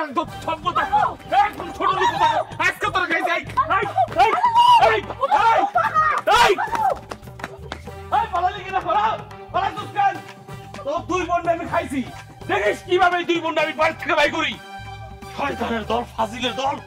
সম্পদা একদম ছোট লোক আজকে তোর গায়ে যাই পালালি কিনা পালা দুষ্কান তো দুই বোন আমি খাইছি দেখিস কিভাবে দুই বোন আমি বাড়ি থেকে বাই করি শয়তানের দল ফাজিলের দল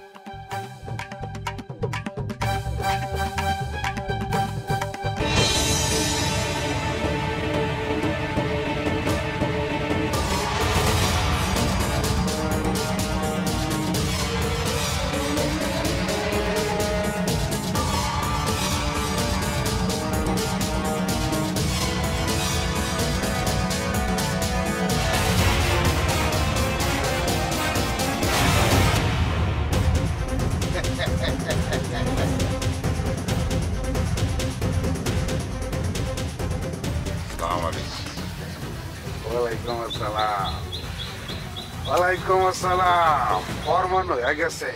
ওয়ালাইকুম আসসালাম ফরমান হয়ে গেছে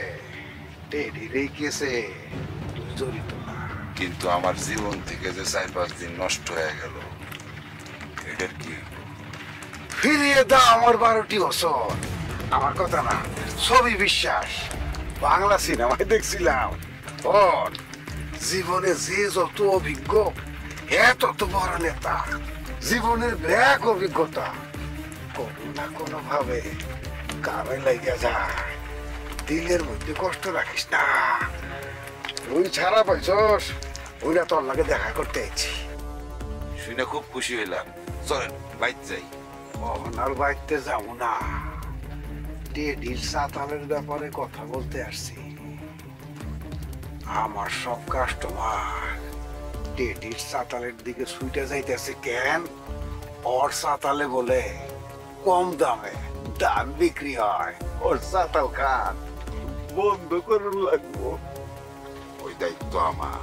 টেডি রেখেছে জড়িত না কিন্তু আমার জীবন থেকে যে 4-5 দিন নষ্ট হয়ে গেল এটার কি ফিরিয়ে দাও আমার 12টি বছর আমার কথা না ছবি বিশ্বাস বাংলা সিনেমায় দেখছিলাম ওর জীবনে যে যত অভিজ্ঞ তত বড় নেতা জীবনের ব্যাক অভিজ্ঞতা কোনো না কোনো ভাবে কামে লাগা যায় দিলের মধ্যে কষ্ট রাখিস না তুই ছাড়া পাইছস ওইটা তোর লাগে দেখা করতে আইছি শুনে খুব খুশি হইলাম চলেন বাইরে যাই ওনার বাড়িতে যাবো না টেডির সাতালের ব্যাপারে কথা বলতে আসছি আমার সব কাস্টমার টেডির সাতালের দিকে ছুটে যাইতেছে কেন ওর সাতালে বলে কম দামে ধান বিক্রি হয় ওর সাতাল খান বন্ধ করুন লাগবো ওই দায়িত্ব আমার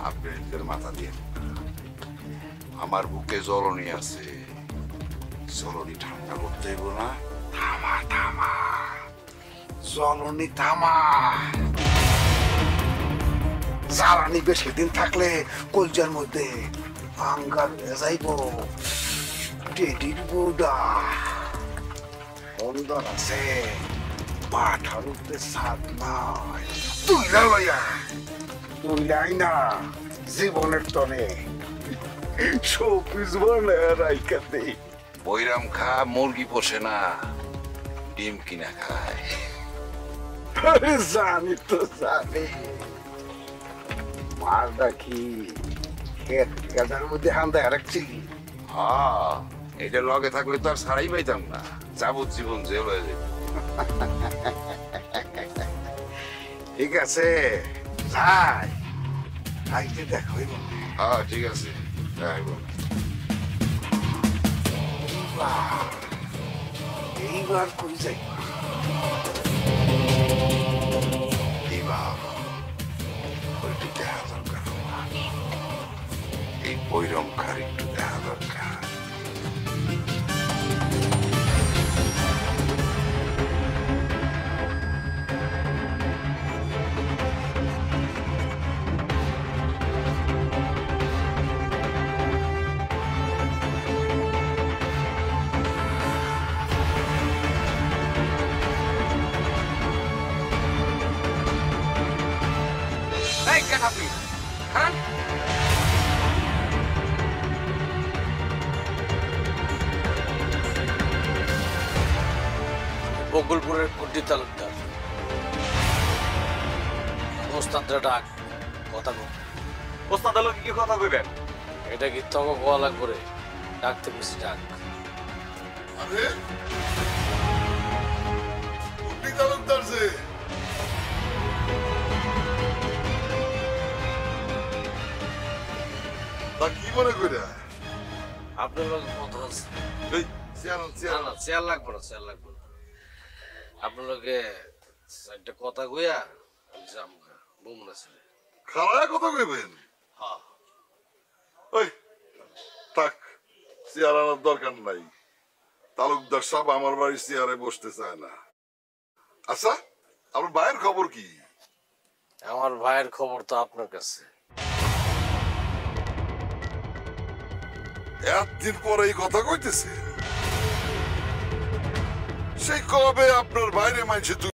আপনি নিজের মাথা দিয়ে আমার বুকে জ্বলনি আছে জ্বলনি ঠান্ডা করতে হইব না থামা থামা জ্বলনি থামা জ্বালানি বেশি দিন থাকলে কলজার মধ্যে আঙ্গার হয়ে যাইব টেডির বউডা সুন্দর আছে মাথার উপরে ছাদ নাই তুইলা লইয়া তুইলাই না জীবনের তনে শোপিস বানায় রাইকা দেই বৈরাম খা মুরগি পোষে না ডিম কিনা খায় আরে জানি তো জানি মার ডাকি খেত গাদার মধ্যে হান্দা রাখছি হ্যাঁ এটা লগে থাকলে তো আর সারাই পাইতাম না যাবজ্জীবন জেল হয়ে যেত ঠিক আছে যাই আইতে দেখা হইব হ্যাঁ ঠিক আছে যাই বল এইবার কই যাইবা এইবার ওইটি দেখা দরকার আমার এই বৈরম খার একটু দেখা দরকার বকুলপুরের কুটি তালুকদার ওস্তাদরা ডাক কথা কো ওস্তাদ লোকে কি কথা কইবেন এটা কি তক কোয়া লাগবে রে ডাকতে বেশি ডাক আরে কুটি তালুকদার যে তা কি মনে কইরা আপনার লোক কথা আছে এই চেয়ার চেয়ার না চেয়ার লাগবে না চেয়ার লাগবে না আপনার লোকে একটা কথা কইয়া জাম বুমনা ছিল খাড়ায় কথা কইবেন হ্যাঁ ওই থাক চেয়ার আনার দরকার নাই তালুকদার সব আমার বাড়ির চেয়ারে বসতে চায় না আচ্ছা আমার ভাইয়ের খবর কি আমার ভাইয়ের খবর তো আপনার কাছে একদিন পরে এই কথা কইতেছে সেই কবে আপনার বাইরে মানছে